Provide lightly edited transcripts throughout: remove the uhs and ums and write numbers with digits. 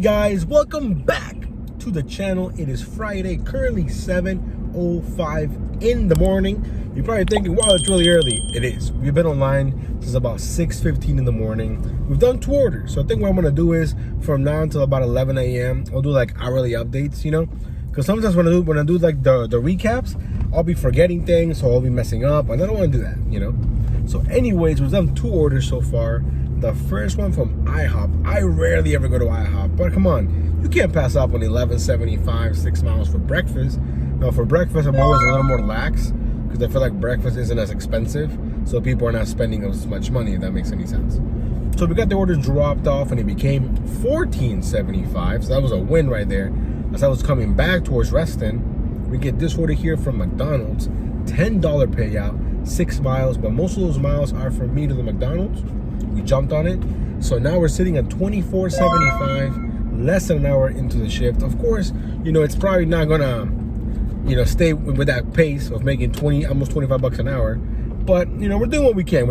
guys, welcome back to the channel. It is Friday, currently 7:05 in the morning. You're probably thinking, wow, it's really early. It is. We've been online since about 6:15 in the morning. We've done 2 orders. So I think what I'm gonna do is from now until about 11 a.m. I'll do like hourly updates, you know? Because sometimes when I do like the recaps, I'll be forgetting things, so I'll be messing up, and I don't want to do that, you know? So anyways, we've done 2 orders so far. The first one from IHOP. I rarely ever go to IHOP, but come on, you can't pass up on $11.75, 6 miles for breakfast. Now for breakfast, I'm always a little more lax because I feel like breakfast isn't as expensive, so people are not spending as much money, if that makes any sense. So we got the order dropped off and it became $14.75, so that was a win right there. As I was coming back towards Reston, we get this order here from McDonald's, $10 payout, 6 miles, but most of those miles are from me to the McDonald's. We jumped on it, so now we're sitting at $24.75, less than an hour into the shift. Of course, you know, it's probably not gonna, you know, stay with that pace of making almost 25 bucks an hour, but you know, we're doing what we can.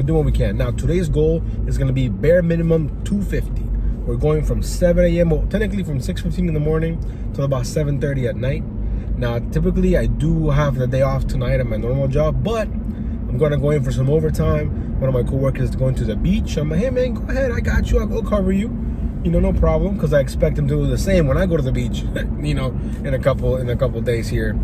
Now today's goal is gonna be bare minimum $250. We're going from 7 a.m. well, technically from 6:15 in the morning till about 7:30 at night. Now typically I do have the day off tonight at my normal job, but I'm gonna go in for some overtime. One of my coworkers is going to the beach. I'm like, hey man, go ahead, I got you, I'll cover you. You know, no problem, because I expect him to do the same when I go to the beach, you know, in a couple days here.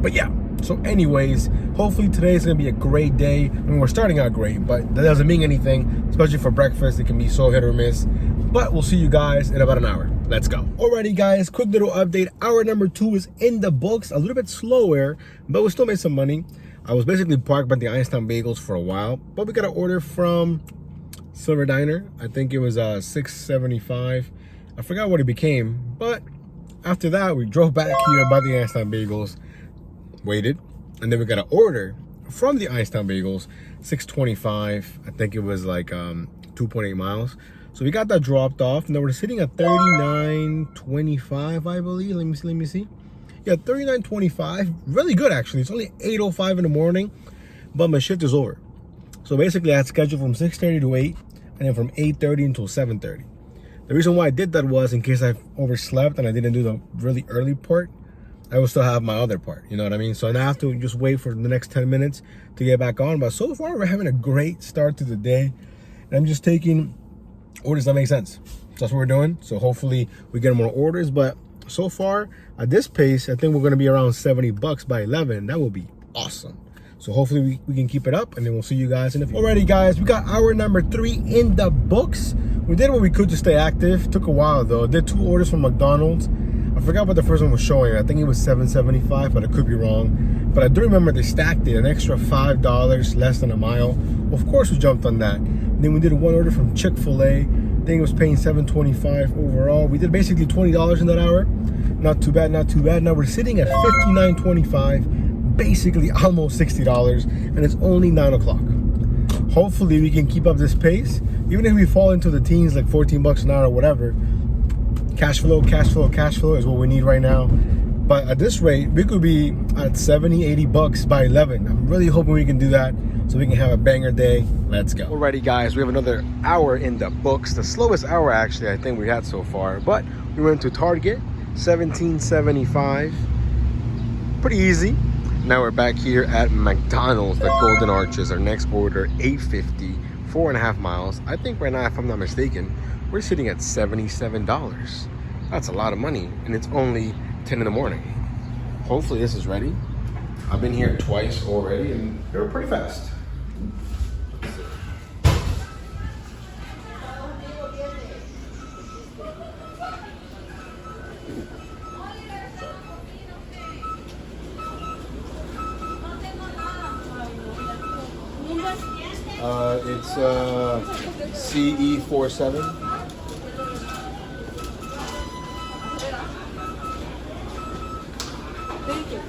But yeah, so anyways, hopefully today is gonna be a great day. I mean, we're starting out great, but that doesn't mean anything, especially for breakfast. It can be so hit or miss, but we'll see you guys in about an hour. Let's go. Alrighty guys, quick little update. Hour number 2 is in the books, a little bit slower, but we still made some money. I was basically parked by the Einstein Bagels for a while, but we got an order from Silver Diner. I think it was $6.75. I forgot what it became, but after that, we drove back here by the Einstein Bagels, waited, and then we got an order from the Einstein Bagels, $6.25. I think it was like 2.8 miles. So we got that dropped off. Now we're sitting at $39.25, I believe. Let me see. Yeah, $39.25. Really good, actually. It's only 8:05 in the morning, but my shift is over. So basically, I had scheduled from 6:30 to 8, and then from 8:30 until 7:30. The reason why I did that was in case I overslept and I didn't do the really early part, I will still have my other part. You know what I mean? So I have to just wait for the next 10 minutes to get back on. But so far, we're having a great start to the day. And I'm just taking orders that make sense. So that's what we're doing. So hopefully, we get more orders. But so far, at this pace, I think we're going to be around 70 bucks by 11. That will be awesome. So hopefully we can keep it up, and then we'll see you guys in a few. Alrighty guys, we got hour number 3 in the books. We did what we could to stay active. Took a while though. Did 2 orders from McDonald's. I forgot what the first one was showing. I think it was $7.75, but I could be wrong. But I do remember they stacked it, an extra $5 less than a mile. Of course we jumped on that. Then we did 1 order from Chick-Fil-A. I think it was paying $7.25 overall. We did basically $20 in that hour. Not too bad, not too bad. Now we're sitting at $59.25, basically almost $60, and it's only 9 o'clock. Hopefully we can keep up this pace. Even if we fall into the teens, like 14 bucks an hour or whatever, cash flow is what we need right now. But at this rate, we could be at 70, 80 bucks by 11. I'm really hoping we can do that so we can have a banger day. Let's go. Alrighty guys, we have another hour in the books. The slowest hour actually I think we had so far, but we went to Target, $17.75. Pretty easy. Now we're back here at McDonald's, the Golden Arches. Our next order, $8.50, 4.5 miles. I think right now, if I'm not mistaken, we're sitting at $77. That's a lot of money, and it's only 10 in the morning. Hopefully this is ready. I've been here twice already, and they were pretty fast. It's CE47.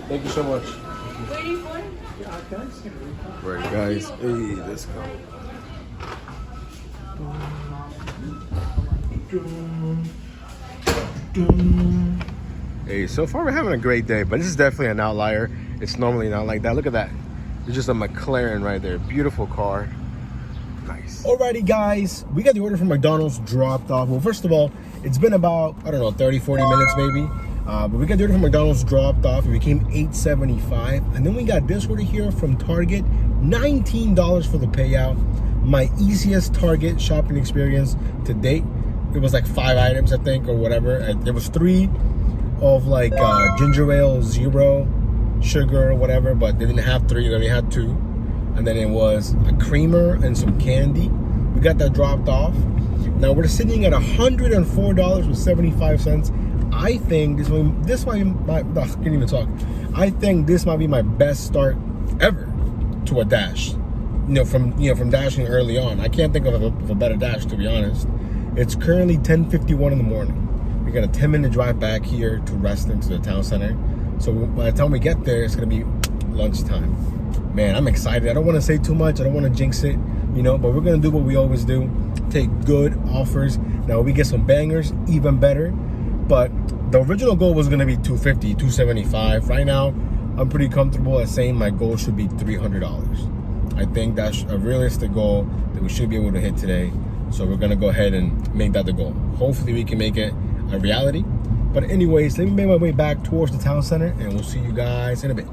Thank you so much. Waiting for it? Right, guys. Hey, let's go. Hey, so far we're having a great day, but this is definitely an outlier. It's normally not like that. Look at that. It's just a McLaren right there. Beautiful car. guys. Alrighty, guys, we got the order from McDonald's dropped off. Well, first of all, it's been about, I don't know, 30, 40 minutes maybe. But we got the order from McDonald's dropped off. It became $8.75. And then we got this order here from Target, $19 for the payout. My easiest Target shopping experience to date. It was like 5 items, I think, or whatever. And there was 3 of like ginger ale, 0 sugar or whatever, but they didn't have 3, they only had 2. And then it was a creamer and some candy. We got that dropped off. Now we're sitting at $104.75. I think this might be my, I can't even talk. I think this might be my best start ever to a dash. From dashing early on. I can't think of a better dash, to be honest. It's currently 10:51 in the morning. We got a 10-minute drive back here to Reston, to the town center. So by the time we get there, it's gonna be lunchtime. Man, I'm excited. I don't want to say too much. I don't want to jinx it, but we're gonna do what we always do: take good offers. Now we get some bangers, even better. But the original goal was gonna be $250, $275. Right now, I'm pretty comfortable at saying my goal should be $300. I think that's a realistic goal that we should be able to hit today. So we're gonna go ahead and make that the goal. Hopefully we can make it a reality. But anyways, let me make my way back towards the town center and we'll see you guys in a bit.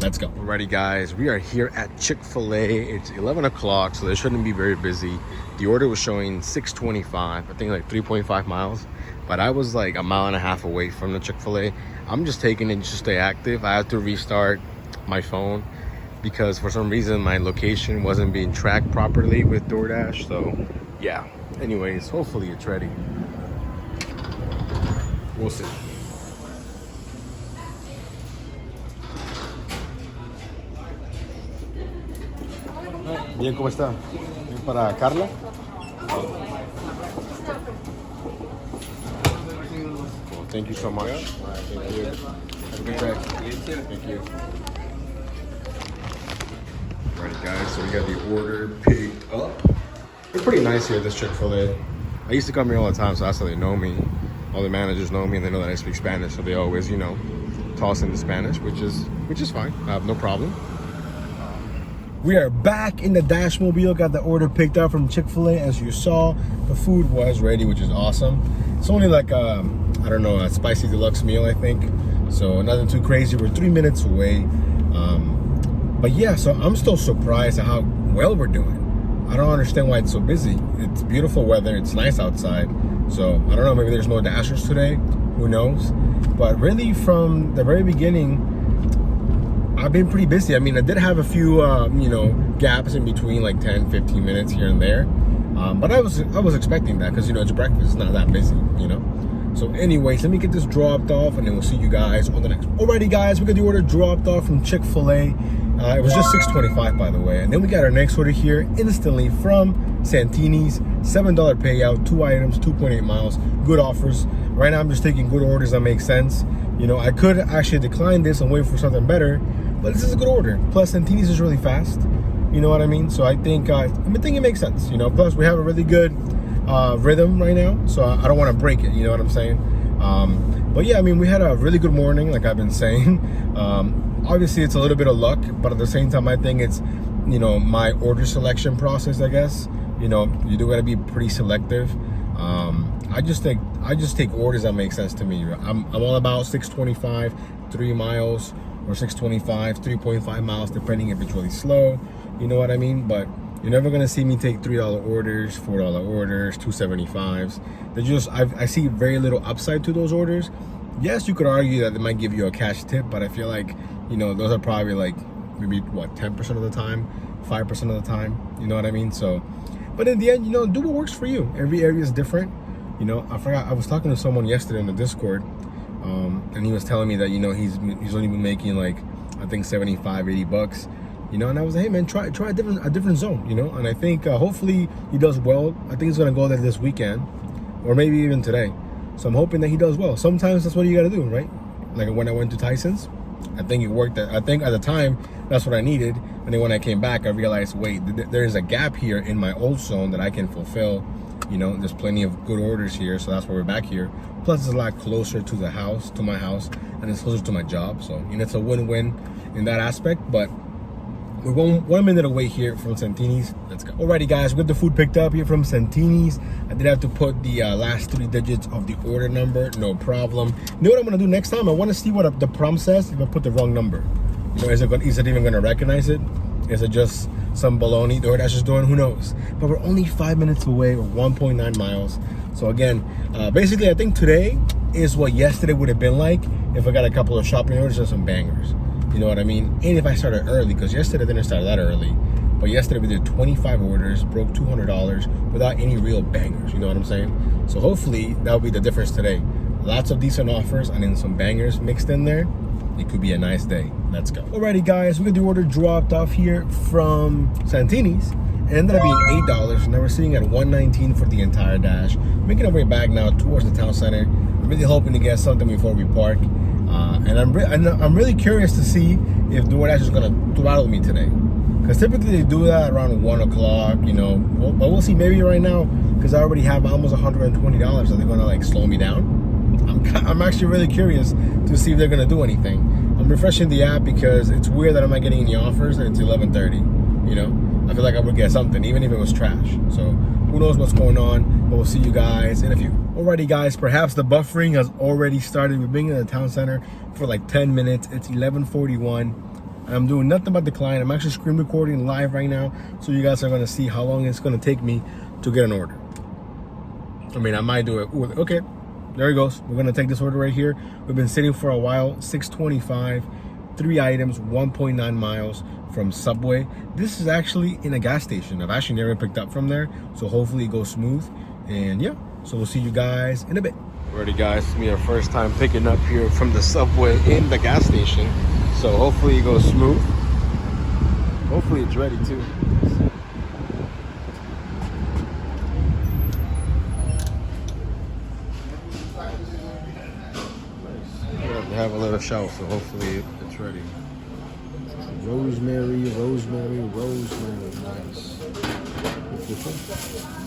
Let's go. Alrighty, guys, we are here at Chick-Fil-A. It's 11 o'clock, so they shouldn't be very busy. The order was showing 625, I think like 3.5 miles. But I was like a mile and a half away from the Chick-Fil-A. I'm just taking it just to stay active. I had to restart my phone because for some reason my location wasn't being tracked properly with DoorDash. So yeah, anyways, hopefully it's ready. We'll see. Bien, ¿cómo está? ¿Bien para Carla? Cool. Thank you so much. Thank you. Have a good day. Thank you. Alright, guys, so we got the order picked up. It's pretty nice here at this Chick-fil-A. I used to come here all the time, so that's how they know me. All the managers know me and they know that I speak Spanish, so they always, toss into Spanish, which is fine. I have no problem. We are back in the Dash Mobile. Got the order picked up from Chick-fil-A. As you saw, the food was ready, which is awesome. It's only like I don't know, a spicy deluxe meal, I think. So nothing too crazy. We're 3 minutes away. But yeah, so I'm still surprised at how well we're doing. I don't understand why it's so busy. It's beautiful weather. It's nice outside. So I don't know, maybe there's no dashers today. Who knows? But really, from the very beginning, I've been pretty busy. I mean, I did have a few, gaps in between, like 10, 15 minutes here and there. But I was expecting that because, it's breakfast. It's not that busy, So anyways, let me get this dropped off and then we'll see you guys on the next one. Alrighty, guys, we got the order dropped off from Chick-fil-A. It was just $6.25, by the way. And then we got our next order here instantly from Santini's. $7 payout, 2 items, 2.8 miles. Good offers. Right now, I'm just taking good orders that make sense. I could actually decline this and wait for something better, but this is a good order. Plus, Santini's is really fast. You know what I mean? So I think it makes sense. Plus we have a really good rhythm right now, so I don't want to break it. You know what I'm saying? But yeah, I mean, we had a really good morning, like I've been saying. Obviously, it's a little bit of luck, but at the same time, I think it's my order selection process. I guess you do gotta be pretty selective. I just take orders that make sense to me. I'm all about 625, 3 miles, or 625, 3.5 miles, depending if it's really slow. You know what I mean? But you're never gonna see me take $3 orders, $4 orders, $2.75s. I see very little upside to those orders. Yes, you could argue that they might give you a cash tip, but I feel like those are probably like maybe 10% of the time, 5% of the time. You know what I mean? So, but in the end, do what works for you. Every area is different. I forgot, I was talking to someone yesterday in the Discord, and he was telling me that, he's only been making like, I think 75, 80 bucks, and I was like, hey man, try a different zone, and I think, hopefully he does well. I think he's gonna go there this weekend, or maybe even today. So I'm hoping that he does well. Sometimes that's what you gotta do, right? Like when I went to Tyson's, I think it worked. I think at the time, that's what I needed. And then when I came back, I realized, wait, there is a gap here in my old zone that I can fulfill. There's plenty of good orders here, so that's why we're back here. Plus, it's a lot closer to the house, to my house, and it's closer to my job. So, it's a win-win in that aspect. But We're one minute away here from Santini's. Let's go. Alrighty, guys, we got the food picked up here from Santini's. I did have to put the last 3 digits of the order number. No problem. You know what I'm gonna do next time? I want to see what the prompt says if I put the wrong number. You know, is it even gonna recognize it? Is it just some baloney DoorDash is doing? Who knows? But we're only 5 minutes away, or 1.9 miles. So again, basically, I think today is what yesterday would have been like if I got a couple of shopping orders and some bangers. You know what I mean? And if I started early, because yesterday I didn't start that early. But yesterday we did 25 orders, broke $200 without any real bangers. You know what I'm saying? So hopefully that'll be the difference today. Lots of decent offers and then some bangers mixed in there. It could be a nice day. Let's go. Alrighty, guys, we got the order dropped off here from Santini's. It ended up being $8. Now we're sitting at $119 for the entire dash. Making our way back now towards the town center. I'm really hoping to get something before we park. And I'm really curious to see if DoorDash is gonna throttle me today, because typically they do that around 1 o'clock. You know, but we'll see. Maybe right now, because I already have almost $120. Are they gonna like slow me down? I'm actually really curious to see if they're gonna do anything. I'm refreshing the app because it's weird that I'm not getting any offers and it's 11:30. You know, I feel like I would get something even if it was trash. So who knows what's going on? But we'll see you guys in a few. Alrighty, guys, perhaps the buffering has already started. We've been in the town center for like 10 minutes. It's 11:41. I'm doing nothing but decline. I'm actually screen recording live right now, so you guys are gonna see how long it's gonna take me to get an order. I mean, I might do it. Ooh, okay, there he goes. We're gonna take this order right here. We've been sitting for a while. 625, 3 items, 1.9 miles from Subway. This is actually in a gas station. I've actually never picked up from there, so hopefully it goes smooth. And yeah, so we'll see you guys in a bit. Alrighty, guys, it's me our first time picking up here from the Subway in the gas station. So hopefully it goes smooth. Hopefully it's ready too. We have a little shelf, so hopefully it's ready. Rosemary. Nice.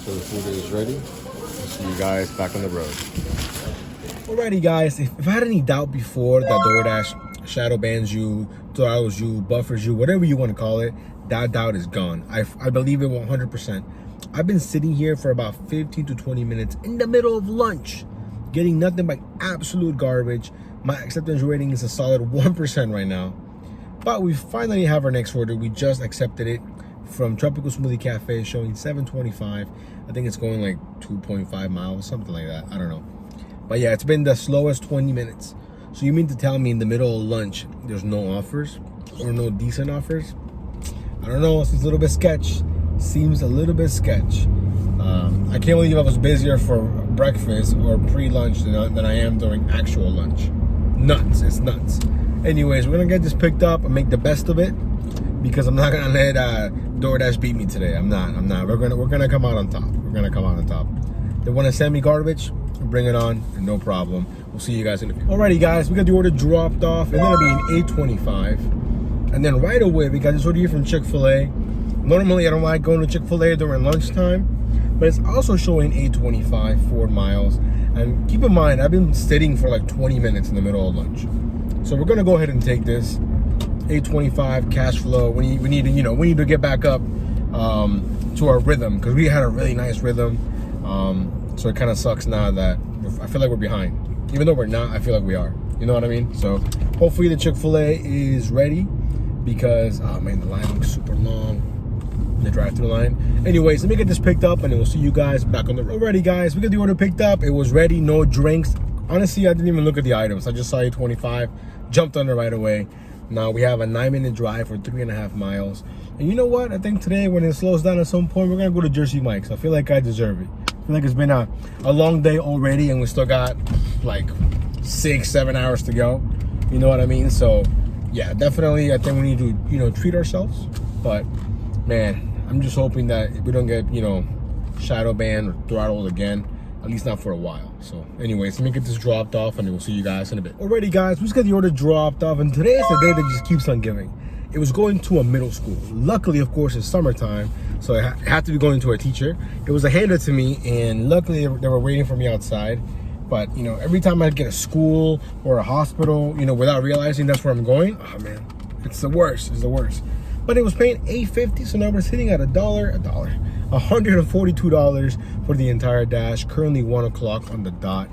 So the food is ready. We'll see you guys back on the road. Alrighty, guys, if I had any doubt before that DoorDash shadow bans you, throttles you, buffers you, whatever you want to call it, that doubt is gone. I believe it 100%. I've been sitting here for about 15 to 20 minutes in the middle of lunch, getting nothing but absolute garbage. My acceptance rating is a solid 1% right now. But we finally have our next order. We just accepted it from Tropical Smoothie Cafe, showing 725. I think it's going like 2.5 miles, something like that. I don't know. But yeah, it's been the slowest 20 minutes. So you mean to tell me in the middle of lunch, there's no offers or no decent offers? I don't know. It's a little bit sketch. Seems a little bit sketch. I can't believe I was busier for breakfast or pre-lunch than I am during actual lunch. Nuts. It's nuts. Anyways, we're gonna get this picked up and make the best of it, because I'm not gonna let DoorDash beat me today. I'm not. We're gonna come out on top. They want to send me garbage, bring it on, no problem. We'll see you guys in a few. Alrighty, guys, we got the order dropped off. It ended up being $8.25, and then right away we got this order here from Chick-Fil-A. Normally, I don't like going to Chick-Fil-A during lunchtime, but it's also showing $8.25, 4 miles. And keep in mind, I've been sitting for like 20 minutes in the middle of lunch. So we're gonna go ahead and take this. $8.25 cash flow. We need to get back up to our rhythm, because we had a really nice rhythm. So it kind of sucks now that I feel like we're behind. Even though we're not, I feel like we are. You know what I mean? So hopefully the Chick-fil-A is ready, because oh man, the line looks super long. The drive-thru line. Anyways, let me get this picked up and then we'll see you guys back on the road. Alrighty, guys, we got the order picked up. It was ready, no drinks. Honestly, I didn't even look at the items. I just saw $8.25, jumped on it right away. Now we have a 9-minute drive for 3.5 miles. And you know what? I think today, when it slows down at some point, we're gonna go to Jersey Mike's. I feel like I deserve it. I feel like it's been a long day already, and we still got like 6-7 hours to go. You know what I mean? So yeah, definitely, I think we need to, treat ourselves. But man, I'm just hoping that we don't get, shadow banned or throttled again, at least not for a while. So anyways, let me get this dropped off and we'll see you guys in a bit. Alrighty, guys, we just got the order dropped off, and today is the day that just keeps on giving. It was going to a middle school. Luckily, of course, it's summertime, so it had to be going to a teacher. It was handed to me, and luckily they were waiting for me outside. But every time I get a school or a hospital, without realizing that's where I'm going, oh man, it's the worst. It's the worst. but it was paying $8.50, so now we're sitting at $142 for the entire dash. Currently 1 o'clock on the dot.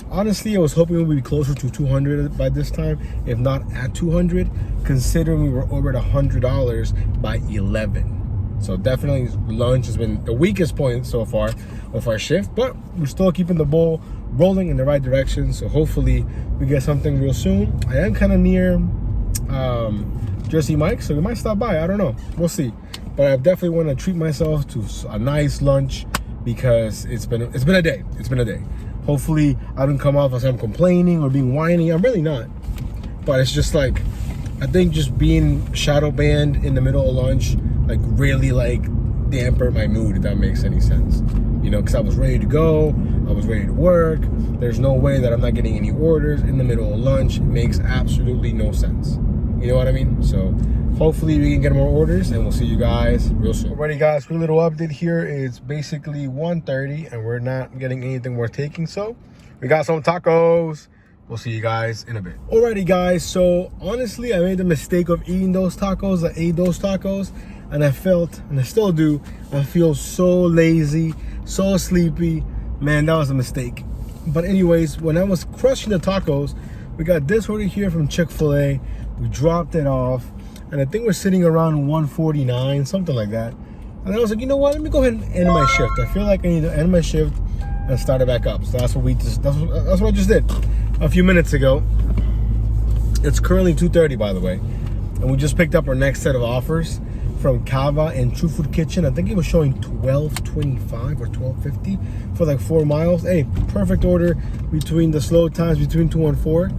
Honestly, I was hoping we would be closer to 200 by this time, if not at 200, considering we were over $100 by 11. So definitely lunch has been the weakest point so far of our shift, but we're still keeping the ball rolling in the right direction. So hopefully we get something real soon. I am kind of near Jersey Mike's, so we might stop by. I don't know, we'll see. But I definitely want to treat myself to a nice lunch because it's been a day. It's been a day. Hopefully I don't come off as I'm complaining or being whiny. I'm really not. But it's just like, I think just being shadow banned in the middle of lunch like really like damper my mood, if that makes any sense. You know, because I was ready to go, I was ready to work. There's no way that I'm not getting any orders in the middle of lunch. It makes absolutely no sense. You know what I mean? So hopefully we can get more orders and we'll see you guys real soon. Alrighty guys, quick little update here. It's basically 1:30 and we're not getting anything worth taking. So we got some tacos. We'll see you guys in a bit. Alrighty guys, so honestly, I made the mistake of eating those tacos. I ate those tacos and I felt, and I still do, I feel so lazy, so sleepy. Man, that was a mistake. But anyways, when I was crushing the tacos, we got this order here from Chick-Fil-A. We dropped it off, and I think we're sitting around 149, something like that. And I was like, you know what? Let me go ahead and end my shift. I feel like I need to end my shift and start it back up. So that's what I just did a few minutes ago. It's currently 2:30, by the way, and we just picked up our next set of offers from Kava and True Food Kitchen. I think it was showing $12.25 or $12.50 for like 4 miles. Hey, perfect order between the slow times between 2 and 4.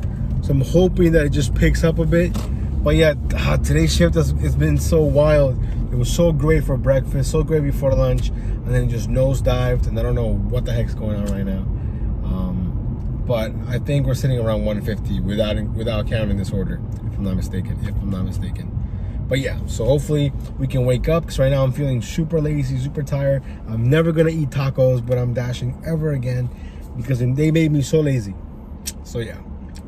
So I'm hoping that it just picks up a bit. But yeah, today's shift it's been so wild. It was so great for breakfast, so great before lunch, and then it just nosedived, and I don't know what the heck's going on right now. But I think we're sitting around 150 without counting this order, if I'm not mistaken. But yeah, so hopefully we can wake up, because right now I'm feeling super lazy, super tired. I'm never gonna eat tacos, but I'm dashing ever again because they made me so lazy. So yeah.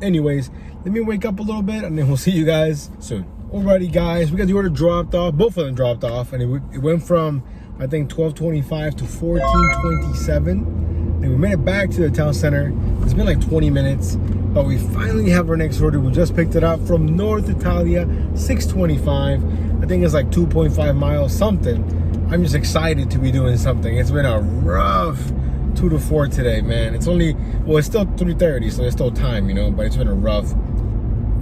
Anyways, let me wake up a little bit and then we'll see you guys soon. Alrighty guys, we got the order dropped off, both of them dropped off, and it went from I think 12:25 to 14:27. Then we made it back to the town center. It's been like 20 minutes, but we finally have our next order. We just picked it up from North Italia, 6:25. I think it's like 2.5 miles, something. I'm just excited to be doing something. It's been a rough 2 to 4 today, man. It's only, well, it's still 3:30, so there's still time, you know, but it's been a rough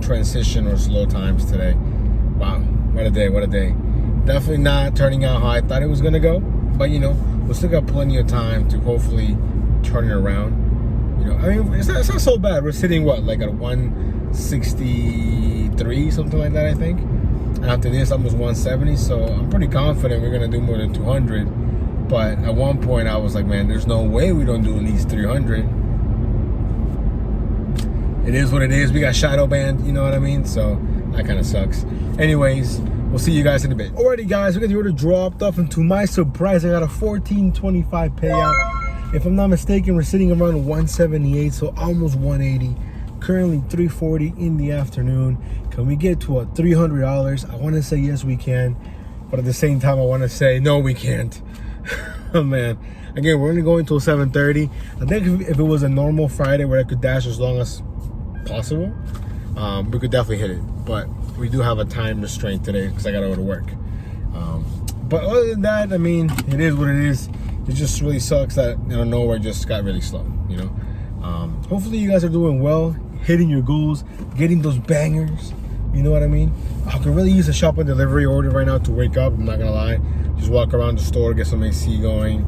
transition or slow times today. Wow, what a day, what a day. Definitely not turning out how I thought it was gonna go, but you know, we'll still got plenty of time to hopefully turn it around. You know, I mean, it's not so bad. We're sitting, what, like at 163, something like that, I think. After this, almost 170, so I'm pretty confident we're gonna do more than 200. But at one point, I was like, man, there's no way we don't do at least 300. It is what it is. We got shadow banned, you know what I mean? So that kind of sucks. Anyways, we'll see you guys in a bit. Alrighty, guys, we got the order dropped off, and to my surprise, I got a $14.25 payout. If I'm not mistaken, we're sitting around 178, so almost 180. Currently 3:40 in the afternoon. Can we get to a $300? I want to say yes, we can, but at the same time, I want to say no, we can't. Oh man, again, we're only going till 7:30. I think if it was a normal Friday where I could dash as long as possible, we could definitely hit it, but we do have a time restraint today because I gotta go to work. But other than that, I mean, it is what it is. It just really sucks that, you know, nowhere just got really slow, you know. Hopefully you guys are doing well, hitting your goals, getting those bangers, you know what I mean? I can really use a shop and delivery order right now to wake up, I'm not gonna lie. Just walk around the store, get some AC going,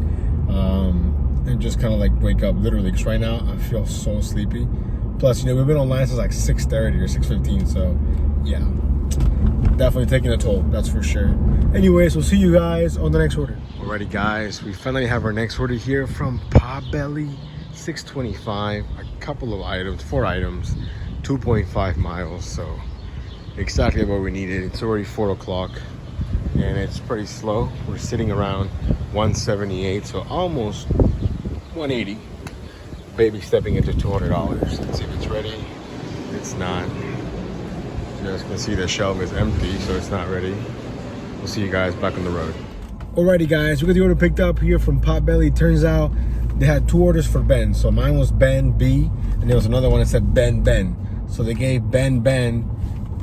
and just kind of like wake up, literally, because right now I feel so sleepy. Plus, you know, we've been online since like 6:30 or 6:15, so yeah, definitely taking a toll, that's for sure. Anyways, we'll see you guys on the next order. Alrighty guys, we finally have our next order here from Potbelly, 6:25, a couple of items, 4 items, 2.5 miles, so exactly what we needed. It's already 4 o'clock and it's pretty slow. We're sitting around 178, so almost 180. Baby stepping into $200. Let's see if it's ready. It's not. You guys can see the shelf is empty, so it's not ready. We'll see you guys back on the road. Alrighty guys, we got the order picked up here from Potbelly. Turns out they had 2 orders for Ben. So mine was Ben B, and there was another one that said Ben. So they gave Ben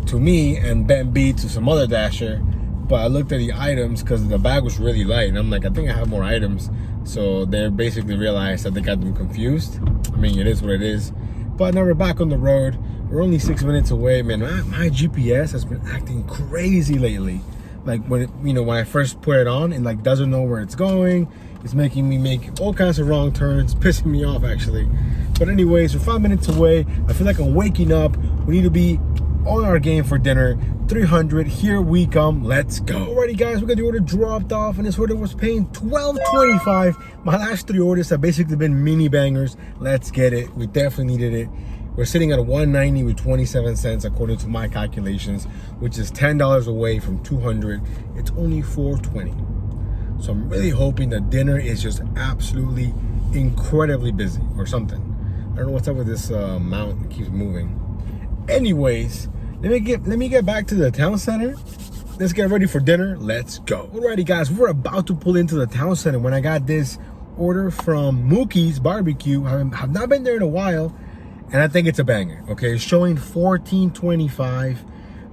to me and Ben B to some other Dasher. But I looked at the items because the bag was really light, and I'm like, I think I have more items. So they basically realized that they got them confused. I mean, it is what it is. But now we're back on the road. We're only 6 minutes away, man. My GPS has been acting crazy lately. Like when when I first put it on, it like doesn't know where it's going. It's making me make all kinds of wrong turns, pissing me off actually. But anyways, we're 5 minutes away. I feel like I'm waking up. We need to be on our game for dinner. 300, here we come, let's go. Alrighty guys, we got the order dropped off, and this order was paying $12.25. My last 3 orders have basically been mini bangers. Let's get it. We definitely needed it. We're sitting at $190 with 27 cents according to my calculations, which is $10 away from 200. It's only $4.20. So I'm really hoping that dinner is just absolutely incredibly busy or something. I don't know what's up with this mount. It keeps moving. Anyways, let me get back to the town center. Let's get ready for dinner. Let's go. Alrighty guys, we're about to pull into the town center when I got this order from Mookie's Barbecue. I have not been there in a while, and I think it's a banger. Okay, it's showing $14.25.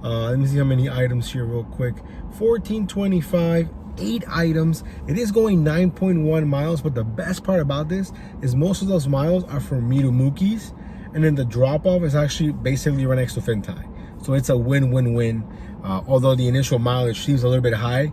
Let me see how many items here real quick. $14.25, 8 items. It is going 9.1 miles, but the best part about this is most of those miles are from me to Mookie's, and then the drop off is actually basically right next to Fintai. So it's a win-win-win. Although the initial mileage seems a little bit high,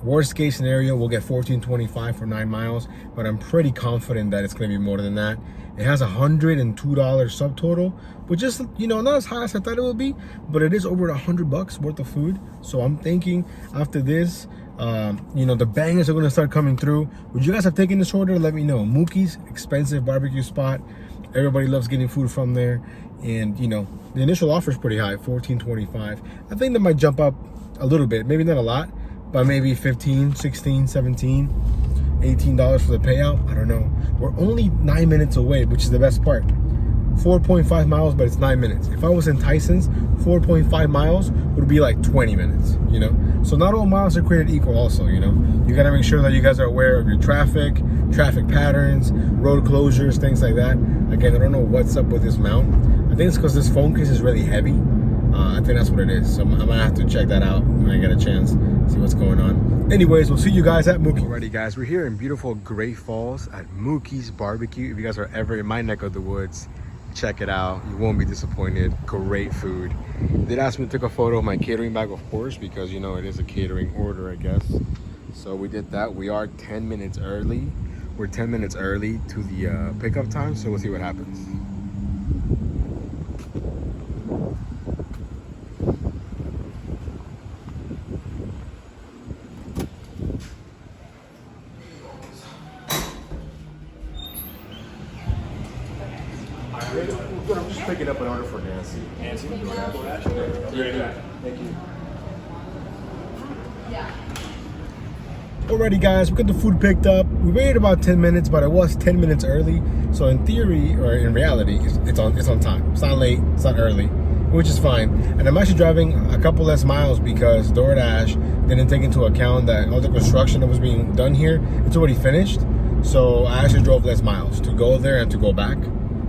worst case scenario, we'll get $14.25 for 9 miles, but I'm pretty confident that it's gonna be more than that. It has $102 subtotal, which is, not as high as I thought it would be, but it is over $100 worth of food. So I'm thinking after this, the bangers are gonna start coming through. Would you guys have taken this order? Let me know. Mookie's, expensive barbecue spot. Everybody loves getting food from there. And, the initial offer is pretty high, $14.25. I think that might jump up a little bit, maybe not a lot, but maybe $15, $16, $17, $18 for the payout. I don't know. We're only 9 minutes away, which is the best part. 4.5 miles, but it's 9 minutes. If I was in Tyson's, 4.5 miles would be like 20 minutes, So not all miles are created equal also, You gotta make sure that you guys are aware of your traffic patterns, road closures, things like that. Again, I don't know what's up with this mount. I think it's because this phone case is really heavy. I think that's what it is. So I'm gonna have to check that out when I get a chance, see what's going on. Anyways, we'll see you guys at Mookie. Alrighty guys, we're here in beautiful Great Falls at Mookie's Barbecue. If you guys are ever in my neck of the woods, check it out. You won't be disappointed. Great food. They asked me to take a photo of my catering bag, of course, because it is a catering order, I guess. So we did that. We are 10 minutes early. We're 10 minutes early to the pickup time, so we'll see what happens. I'm just picking up an order for Nancy. Nancy? DoorDash? Yeah. Thank you. Yeah. Alrighty guys, we got the food picked up. We waited about 10 minutes, but it was 10 minutes early. So in theory, or in reality, it's on time. It's not late, it's not early, which is fine. And I'm actually driving a couple less miles because DoorDash didn't take into account that all the construction that was being done here, it's already finished. So I actually drove less miles to go there and to go back.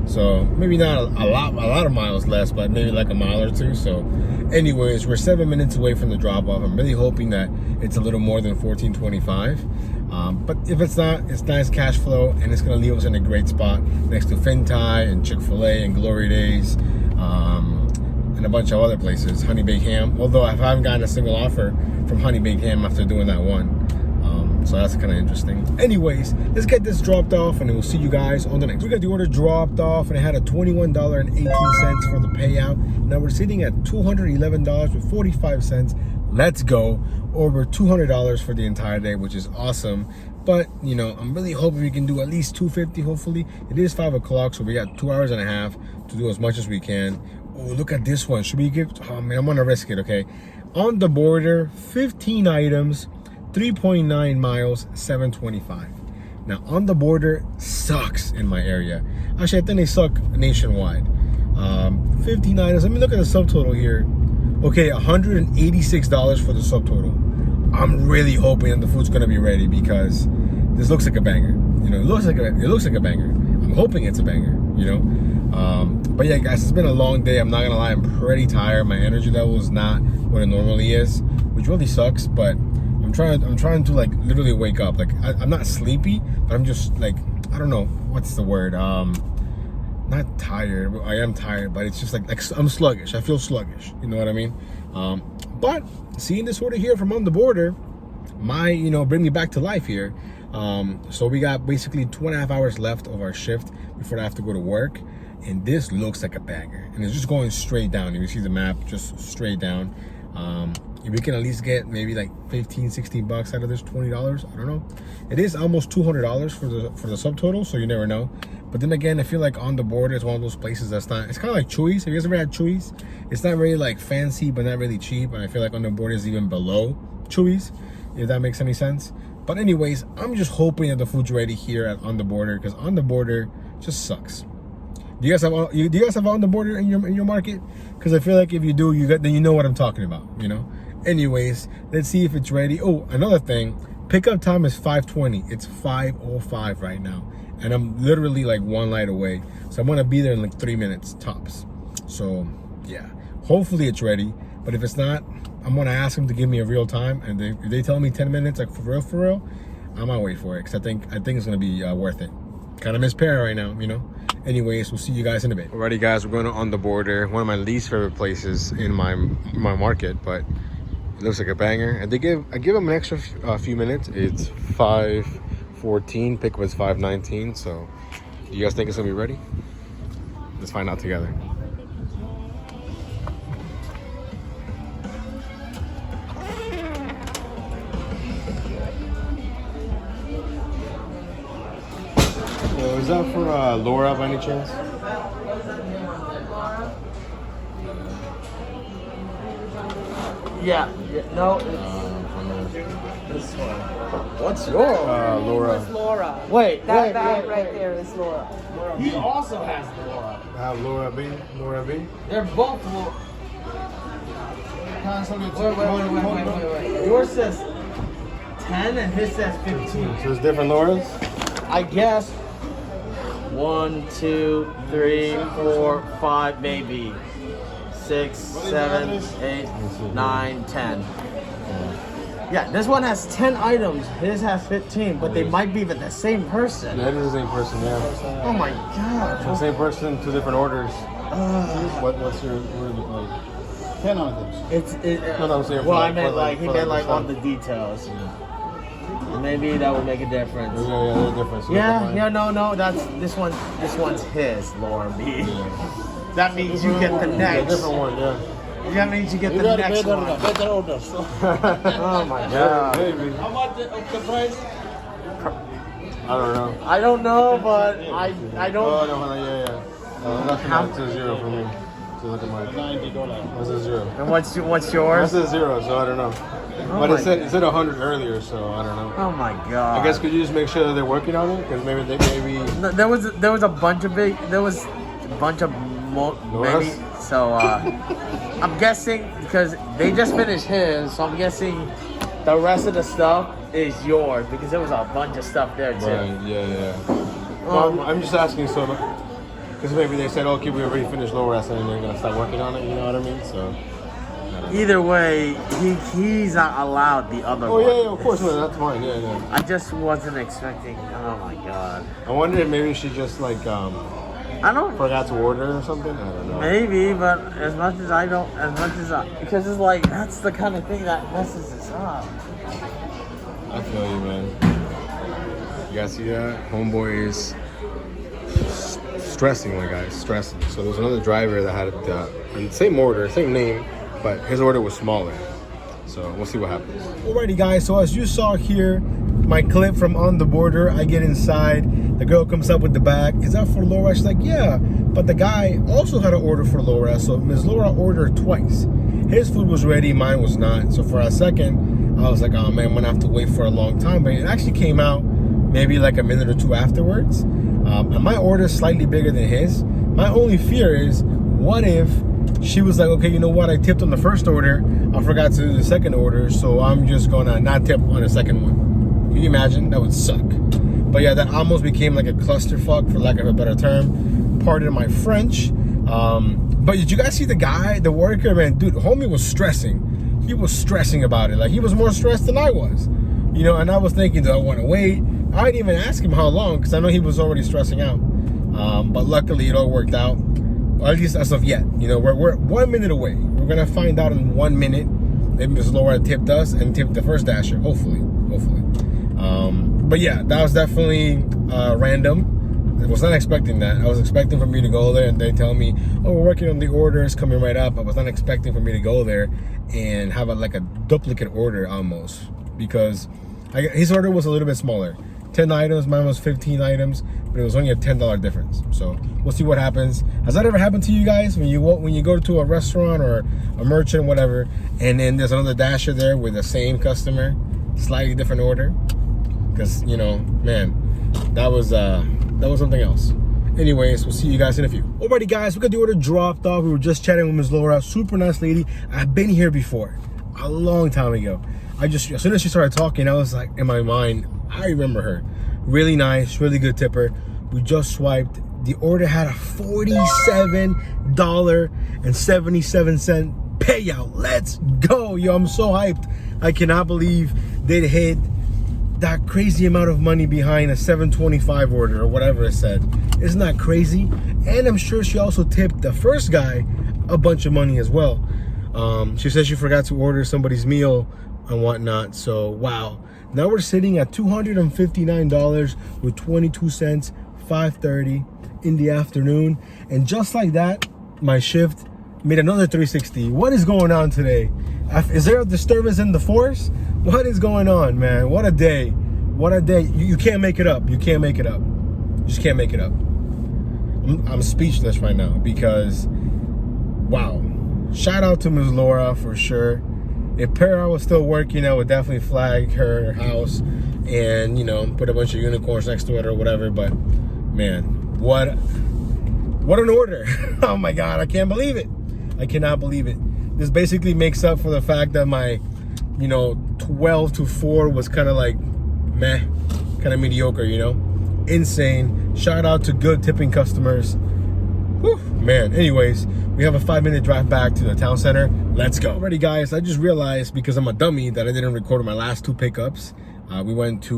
So maybe not a lot of miles less, but maybe like a mile or two. So anyways, we're 7 minutes away from the drop off. I'm really hoping that it's a little more than $14.25. But if it's not, it's nice cash flow, and it's gonna leave us in a great spot next to Fintai and Chick-Fil-A and Glory Days, and a bunch of other places. Honey Baked Ham, although I haven't gotten a single offer from Honey Baked Ham after doing that one. So that's kind of interesting. Anyways, let's get this dropped off, and then we'll see you guys on the next. We got the order dropped off, and it had a $21.18 for the payout. Now we're sitting at $211 with 45 cents. Let's go. Over $200 for the entire day, which is awesome. But I'm really hoping we can do at least $250. Hopefully, it is 5 o'clock, so we got 2 hours and a half to do as much as we can. Oh, look at this one. Should we give? Oh man, I'm gonna risk it. Okay, on the border, 15 items. 3.9 miles, $7.25. Now on the border sucks in my area. Actually, I think they suck nationwide. 15 items. Let me look at the subtotal here. Okay, $186 for the subtotal. I'm really hoping that the food's gonna be ready because this looks like a banger. You know, it looks like a banger. I'm hoping it's a banger. You know, but yeah, guys, it's been a long day. I'm not gonna lie, I'm pretty tired. My energy level is not what it normally is, which really sucks. But I'm trying to like literally wake up. Like I'm not sleepy, but I'm just like, I don't know what's the word. Not tired. I am tired, but it's just like I'm sluggish. I feel sluggish. You know what I mean? But seeing this order here from On the Border, bring me back to life here. So we got basically 2.5 hours left of our shift before I have to go to work, and this looks like a banger. And it's just going straight down. You see the map, just straight down. If we can at least get maybe like 15, 16 bucks out of this, $20, I don't know. It is almost $200 for the subtotal, so you never know. But then again, I feel like On the Border is one of those places that's not, it's kind of like Chewy's. Have you guys ever had Chewy's? It's not really like fancy, but not really cheap. And I feel like On the Border is even below Chewy's, if that makes any sense. But anyways, I'm just hoping that the food's ready here at On the Border, because On the Border just sucks. Do you guys have On the Border in your market? Because I feel like if you do, then you know what I'm talking about, you know? Anyways, let's see if it's ready. Oh, another thing, pickup time is 5:20. It's 5:05 right now, and I'm literally like one light away. So I'm gonna be there in like 3 minutes tops. So yeah, hopefully it's ready. But if it's not, I'm gonna ask them to give me a real time. And if they tell me 10 minutes, like for real, I might wait for it, because I think it's gonna be worth it. Kind of miss Para right now, you know. Anyways, we'll see you guys in a bit. Alrighty, guys, we're going to On the Border, one of my least favorite places in my market, but it looks like a banger. And I give them an extra few minutes. It's 5:14. Pick was 5:19. So, do you guys think it's gonna be ready? Let's find out together. Is that for Laura by any chance? Yeah. No, it's this one. What's yours? Laura. It's Laura. Wait, That bag right there is Laura. He also has Laura. I have Laura B. Laura B. They're both Laura. Cancel it. Wait. Yours says 10 and his says 15. So it's different Lauras? I guess 1, 2, 3, 4, 5, maybe 6, 7, 8, 9, 10. Yeah, this one has 10 items. His has 15, but they might be the same person. Yeah, it is the same person, yeah. Oh my god. The same person, two different orders. What's your order look like? 10 items. No, I'm saying well, I meant like, he meant like on the details. Maybe that would make a difference. Yeah, there's a difference. No, this one's his, Laura B. Yeah. That means you get the next. A different one, yeah. That means you get the next one. Better orders. Oh my god. Maybe. How much of the price? I don't know. I don't know, but I don't. Oh, no, yeah. That's a zero for me. To look at mine. $90. That's a zero. And what's yours? That's a zero, so I don't know. But it said 100 earlier, so I don't know. Oh my god. I guess could you just make sure that they're working on it? Because maybe There was a bunch of maybe. So I'm guessing because they just finished his, so I'm guessing the rest of the stuff is yours because there was a bunch of stuff there too. Right, yeah. Well, I'm just asking so because maybe they said, okay, we already finished lower S and then they're gonna start working on it. You know what I mean? So. Either way, he's not allowed the other one. Oh yeah, of course, no, that's fine. Yeah. I just wasn't expecting. Oh my god. I wonder if maybe she just like I don't forgot to order or something. I don't know. Maybe, but because it's like that's the kind of thing that messes us up. I feel you, man. You guys see that? Homeboy is stressing, my guy, stressing. So there's another driver that had the same order, same name, but his order was smaller. So we'll see what happens. Alrighty, guys. So as you saw here, my clip from On the Border, I get inside. The girl comes up with the bag. Is that for Laura? She's like, yeah. But the guy also had an order for Laura. So Ms. Laura ordered twice. His food was ready, mine was not. So for a second, I was like, oh man, I'm gonna have to wait for a long time. But it actually came out maybe like a minute or two afterwards. And my order is slightly bigger than his. My only fear is, what if she was like, okay, you know what? I tipped on the first order. I forgot to do the second order, so I'm just gonna not tip on the second one. Can you imagine? That would suck. But yeah, that almost became like a clusterfuck, for lack of a better term. Pardon my French. But did you guys see the guy, the worker, man? Dude, homie was stressing. He was stressing about it. Like, he was more stressed than I was. You know, and I was thinking, do I want to wait? I didn't even ask him how long, because I know he was already stressing out. But luckily, it all worked out. Or at least as of yet. You know, we're 1 minute away. We're going to find out in 1 minute if Ms. Laura tipped us and tipped the first dasher. Hopefully. But yeah, that was definitely random. I was not expecting that. I was expecting for me to go there and they tell me, oh, we're working on the orders coming right up. I was not expecting for me to go there and have like a duplicate order almost, because his order was a little bit smaller. 10 items, mine was 15 items, but it was only a $10 difference. So we'll see what happens. Has that ever happened to you guys when you go to a restaurant or a merchant, whatever, and then there's another dasher there with the same customer, slightly different order? Because, you know, man, that was something else. Anyways, we'll see you guys in a few. Alrighty, guys, we got the order dropped off. We were just chatting with Ms. Laura, super nice lady. I've been here before, a long time ago. As soon as she started talking, I was like, in my mind, I remember her. Really nice, really good tipper. We just swiped. The order had a $47.77 payout. Let's go, yo! I'm so hyped. I cannot believe they'd hit that crazy amount of money behind a $7.25 order or whatever it said. Isn't that crazy? And I'm sure she also tipped the first guy a bunch of money as well. She said she forgot to order somebody's meal and whatnot. So wow, now we're sitting at $259 with 22 cents, 5:30 in the afternoon. And just like that, my shift made another 360. What is going on today? Is there a disturbance in the force? What is going on, man? What a day. What a day. You can't make it up. You can't make it up. You just can't make it up. I'm speechless right now because, wow. Shout out to Ms. Laura for sure. If Para was still working, I would definitely flag her house and, you know, put a bunch of unicorns next to it or whatever. But, man, what an order. Oh, my God. I can't believe it. I cannot believe it. This basically makes up for the fact that my, you know, 12 to 4 was kind of like meh, kind of mediocre, you know. Insane. Shout out to good tipping customers. Whew, man. Anyways, we have a 5-minute drive back to the town center. Let's go. Alrighty, guys, I just realized, because I'm a dummy, that I didn't record my last 2 pickups. We went to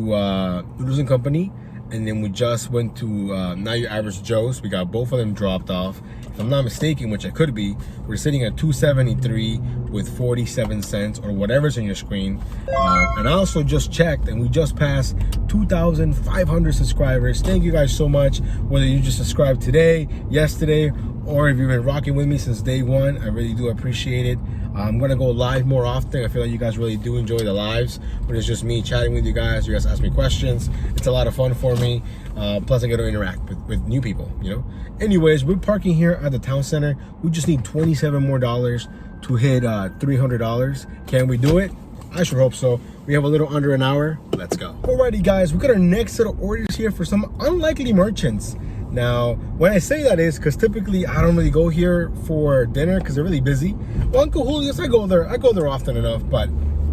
Noodles & Company, and then we just went to Now Your Average Joe's. We got both of them dropped off. If I'm not mistaken, which I could be, we're sitting at $2.73 with 47 cents or whatever's on your screen. And I also just checked, and we just passed 2,500 subscribers. Thank you guys so much, whether you just subscribed today, yesterday, or if you've been rocking with me since day one. I really do appreciate it. I'm gonna go live more often. I feel like you guys really do enjoy the lives, but it's just me chatting with you guys. You guys ask me questions. It's a lot of fun for me. Plus I get to interact with new people, you know. Anyways, we're parking here at the town center. We just need $27 more to hit $300. Can we do it? I sure hope so. We have a little under an hour. Let's go. Alrighty, guys, we got our next set of orders here for some unlikely merchants. Now, when I say that is because typically I don't really go here for dinner because they're really busy. Well, Uncle Julio's, I go there often enough, but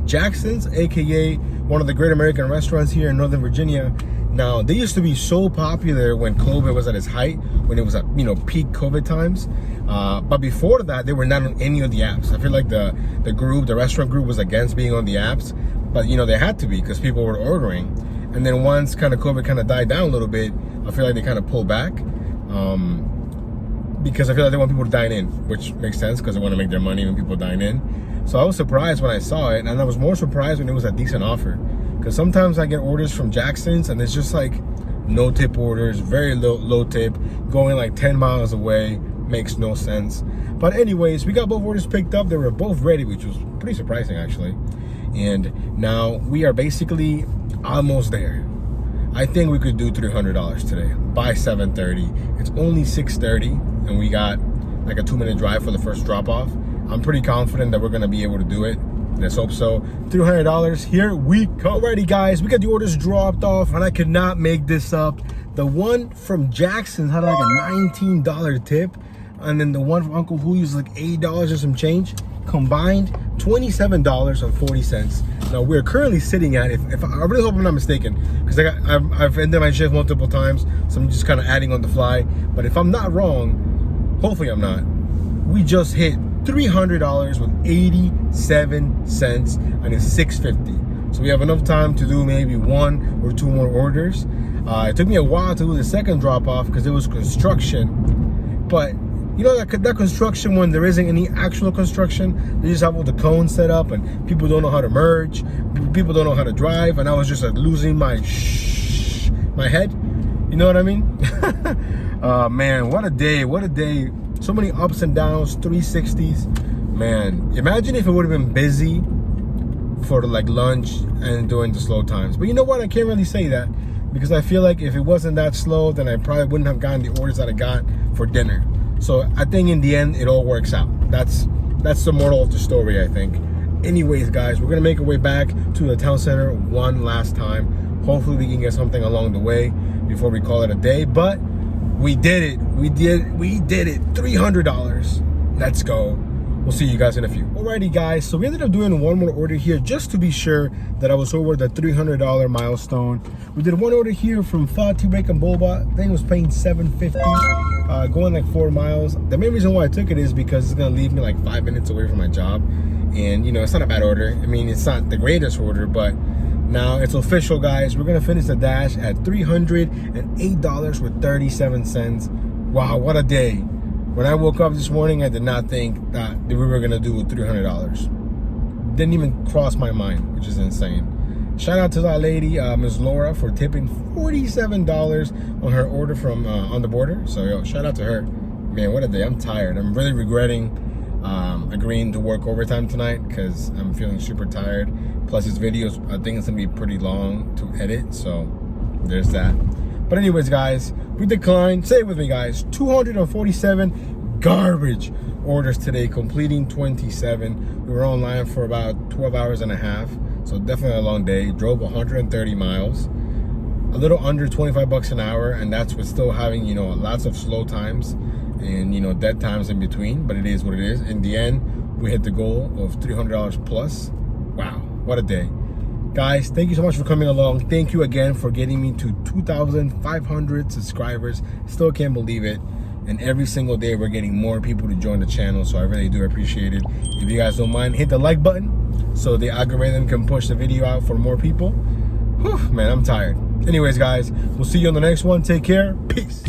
Jackson's, aka one of the great American restaurants here in Northern Virginia. Now, they used to be so popular when COVID was at its height, when it was at, you know, peak COVID times. But before that, they were not on any of the apps. I feel like the restaurant group was against being on the apps, but you know, they had to be because people were ordering. And then once kind of COVID kind of died down a little bit, I feel like they kind of pulled back because I feel like they want people to dine in, which makes sense because they want to make their money when people dine in. So I was surprised when I saw it, and I was more surprised when it was a decent offer, because sometimes I get orders from Jackson's and it's just like no tip orders, very low tip, going like 10 miles away, makes no sense. But anyways, we got both orders picked up. They were both ready, which was pretty surprising actually. And now we are basically almost there. I think we could do $300 today by 7:30. It's only 6:30 and we got like a 2-minute drive for the first drop off. I'm pretty confident that we're gonna be able to do it. Let's hope so. $300, here we go. Alrighty, guys, we got the orders dropped off and I could not make this up. The one from Jackson had like a $19 tip. and then the one from Uncle Who was like $8 and some change. Combined $27.40. Now we're currently sitting at, if I really hope I'm not mistaken, because I've ended my shift multiple times, so I'm just kind of adding on the fly. But if I'm not wrong, hopefully I'm not, we just hit $300 with 87 cents, and it's 6:50. So we have enough time to do maybe 1 or 2 more orders. It took me a while to do the second drop off because it was construction, but you know that construction when there isn't any actual construction, they just have all the cones set up and people don't know how to merge, people don't know how to drive, and I was just like losing my head. You know what I mean? Man, what a day, what a day. So many ups and downs, 360s. Man, imagine if it would have been busy for like lunch and during the slow times. But you know what? I can't really say that because I feel like if it wasn't that slow, then I probably wouldn't have gotten the orders that I got for dinner. So I think in the end, it all works out. That's the moral of the story, I think. Anyways, guys, we're gonna make our way back to the town center one last time. Hopefully we can get something along the way before we call it a day. But we did it. We did it. $300. Let's go. We'll see you guys in a few. Alrighty, guys. So we ended up doing one more order here just to be sure that I was over the $300 milestone. We did one order here from Fati Bacon Boba. I think it was paying $7.50, going like 4 miles. The main reason why I took it is because it's gonna leave me like 5 minutes away from my job, and you know it's not a bad order. I mean, it's not the greatest order, but now it's official, guys. We're gonna finish the dash at $308 with 37 cents. Wow, what a day. When I woke up this morning, I did not think that we were gonna do $300. Didn't even cross my mind, which is insane. Shout out to that lady, Ms. Laura, for tipping $47 on her order from On the Border. So yo, shout out to her. Man, what a day. I'm tired. I'm really regretting agreeing to work overtime tonight because I'm feeling super tired. Plus this video, I think it's gonna be pretty long to edit, so there's that. But anyways, guys, we declined, say it with me, guys, 247 garbage orders today, completing 27. We were online for about 12 hours and a half, so definitely a long day. Drove 130 miles, a little under 25 bucks an hour, and that's with still having, you know, lots of slow times and, you know, dead times in between, but it is what it is. In the end, we hit the goal of $300 plus. Wow, what a day. Guys, thank you so much for coming along. Thank you again for getting me to 2,500 subscribers. Still can't believe it. And every single day we're getting more people to join the channel, so I really do appreciate it. If you guys don't mind, hit the like button so the algorithm can push the video out for more people. Whew, man, I'm tired. Anyways, guys, we'll see you on the next one. Take care. Peace.